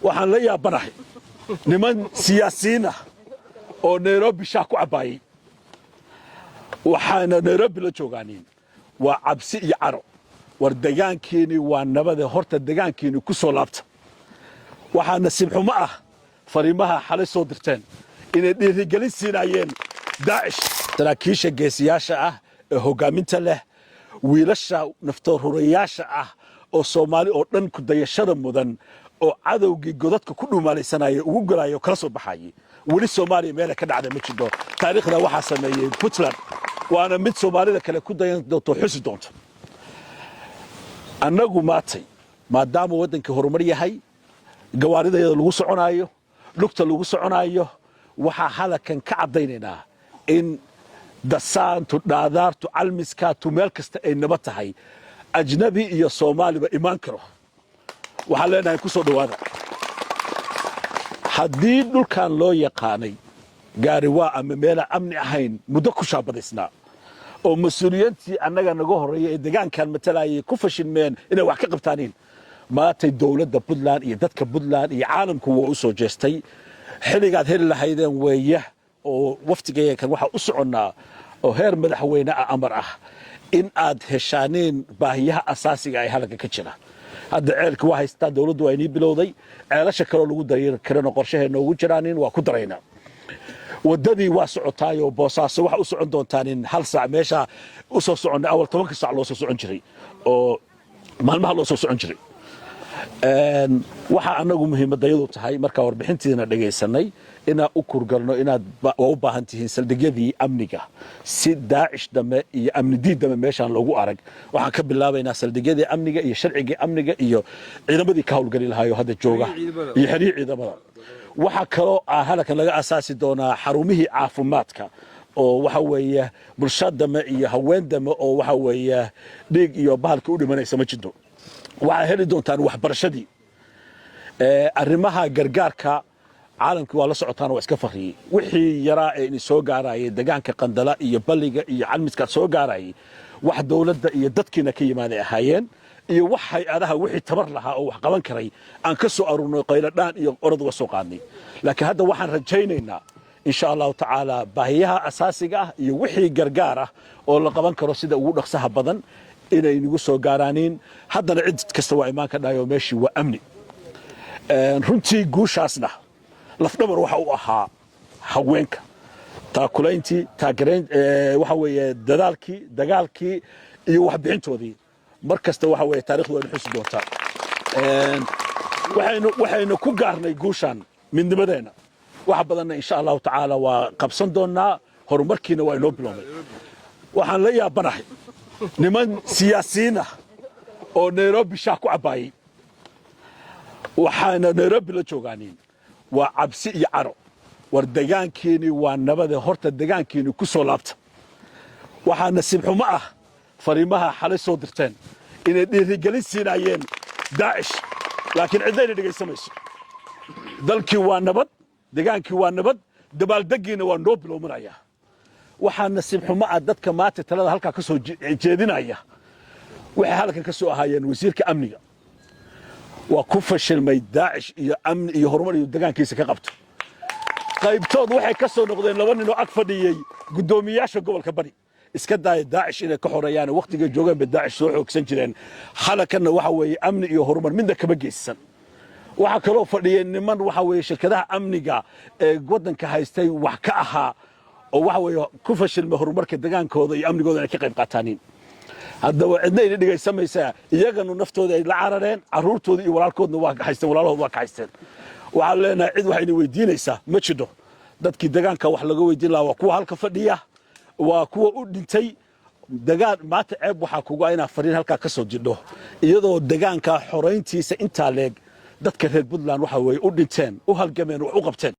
waxaan la yaabanahay niman siyaasiyiin ah oo Nairobi shaah ku cabaayay waxaana Nairobi la joogaaniin waa cabsi iyo caro war deegaankeeni waa nabad horta deegaankeeni ku soo laabta waxaa nasiib xumo ah fariimaha xalay soo dirteen inay dhiirigelin siinayeen Daesh saraakiisha geesiyaasha ah ee hogaaminta leh wiilasha naftoorurayaasha ah oo Soomaali oo dhan ku dayashada mudan oo cadawgii godadka ku dhumaalaysanaya ugu galaayo kala soo baxay wali Soomaaliya meel ka dhacday ma jiro taariikhda waxa sameeyay Puntland waana mid Soomaalida kale ku dayan doonto xusi doonto annagu maatay maadaama wadanka horumar yahay gawaarideeda lagu soconayo lugta lagu soconayo waxa halakan ka cadeynayna in dasaantu dhaadaartu calmiskaatu meel kasta ay nabad tahay ajnabi iyo Soomaaliba iman karo waxa leenahay ku soo dhawaada haddii dhulkan loo yaqaanay gaari waa ama meel amni ahayn muddo ku shaabadaysnaa oo mas'uuliyiintii annaga naga horeeyay deegaankan matalayay ku fashilmeen inay wax ka qabtaaniin maatay dawladda Puntland iyo dadka Puntland iyo caalamku waa u soo jeestay xiligaad heli lahaydeen weeye oo waftigeeya kan waxa u soconaa oo heer madaxweyne amar ah in aad heshaaneen baahiyaha asaasiga ay halka ka jira hadda ceelka waa haystaa dawladdu ay bilowday ceelasha kale lagu dareer karana qorshaheena ugu jiraanin waa ku dareena wadadii waa socotaayo boosaaso waxa u socon doontaan in hal saac meesha u soo socon awal 10 saac loo soo socon jiray oo maalmaha loo soo socon jiray waxa anagu muhiimadayadu tahay marka warbixintiina dhageysanay ina u kurgalno inaad u baahan tihiin saldhigyadii amniga si Daesh dame iyo amni diidama meeshan lagu arag waxa ka bilaabaynaa saldhigyadii amniga iyo sharciga amniga iyo ciidamadii ka howlgali lahayo hadda jooga iyo xiriir ciidamada waxa kale oo halkan laga asaasi doonaa xarumihii caafimaadka oo waxa weeye bulshada iyo haweendama oo waxa weeye dhiig iyo bahalka u dhimanaysa ma jiro waxa heli doontaan waxbarashadii arrimaha gargaarka caalamku waa la socotaan waa iska fariyay wixii yaraa ee soo gaarayay deegaanka qandala iyo balliga iyo calmiska soo gaarayay wax dawladda iyo dadkiina ka yimaaday ahaayeen iyo wax hay'adaha wixii tabar lahaa oo wax qaban karay aan ka soo arurnay qayladaan iyo orod uga soo qaadnay laakiin hadda waxaan rajaynaynaa insha Allah ta'ala baahiyaha asaasiga ah iyo wixii gargaar ah oo la qaban karo sida ugu dhaqsaha badan inay nagu soo gaaraaniin haddana cid kasta waa imaan ka dhayo meeshii waa amni runtii guushaasna lafdhabar waxa uu ahaa haweenka taakulayntii taageerayn waxa weeye dagaalkii iyo wax bixintoodii markasta waxa weeye taariikhdu ay xusi doontaa waxaynu ku gaarnay guushan midnimadeena wax badanna insha Allah ta'ala waa qabsan doonaa horumarkiina waa inoo biloomay waxaan la yaabanahay niman siyaasiyiin ah oo Nairobi shaah ku cabaayay waxaana Nairobi la joogaaniin waa cabsi iyo caro war deegaankeeni waa nabad horta deegaankeeni ku soo laabta waxaa nasiib xumo ah fariimaha xalay soo dirteen inay dhiirigelin siinayeen Daesh laakiin cidayna dhageysamayso dalkii waa nabad deegaankii waa nabad dabaaldegiina waa noo bilowmanaya waxaa nasiib xumo ah dadka maanta talada halka ka soo jeedinaya waxa halkan ka soo ahaayeen wasiirka amniga waa ku fashilmay Daesh iyo amni iyo horumar iyo deegaankiisa ka qabto qaybtood waxay ka soo noqdeen laba nin oo ag fadhiyay gudoomiyaasha gobolka bari iska daay Daesh inay ka xoreeyaan waqtiga joogan ba Daesh soo xoogsan jireen halkanna waxa weeye amni iyo horumar midna kama geysan waxa kale oo fadhiyeen niman waxa weeye shirkadaha amniga ee wadanka haystay wax ka ahaa oo waxa weeye ku fashilmay horumarka deegaankooda iyo amnigooda inay ka qayb qaataaniin hadda cidna ay dhigaysamaysaa iyagana naftooda ay la carareen caruurtooda iyo walaalkoodna waa haysteen walaalahooda waa ka haysteen waxa leenahay cid waxay weydiinaysaa ma jiro dadkii deegaanka wax laga weydiin lahaa waa kuwa halka fadhiya waa kuwa u dhintay deegaan maanta ceeb waxa kugu ayna fariin halka ka soo jidho iyadoo deegaanka xoreyntiisa inta leeg dadka reer Puntland waxa way u dhinteen u halgameen wax u qabteen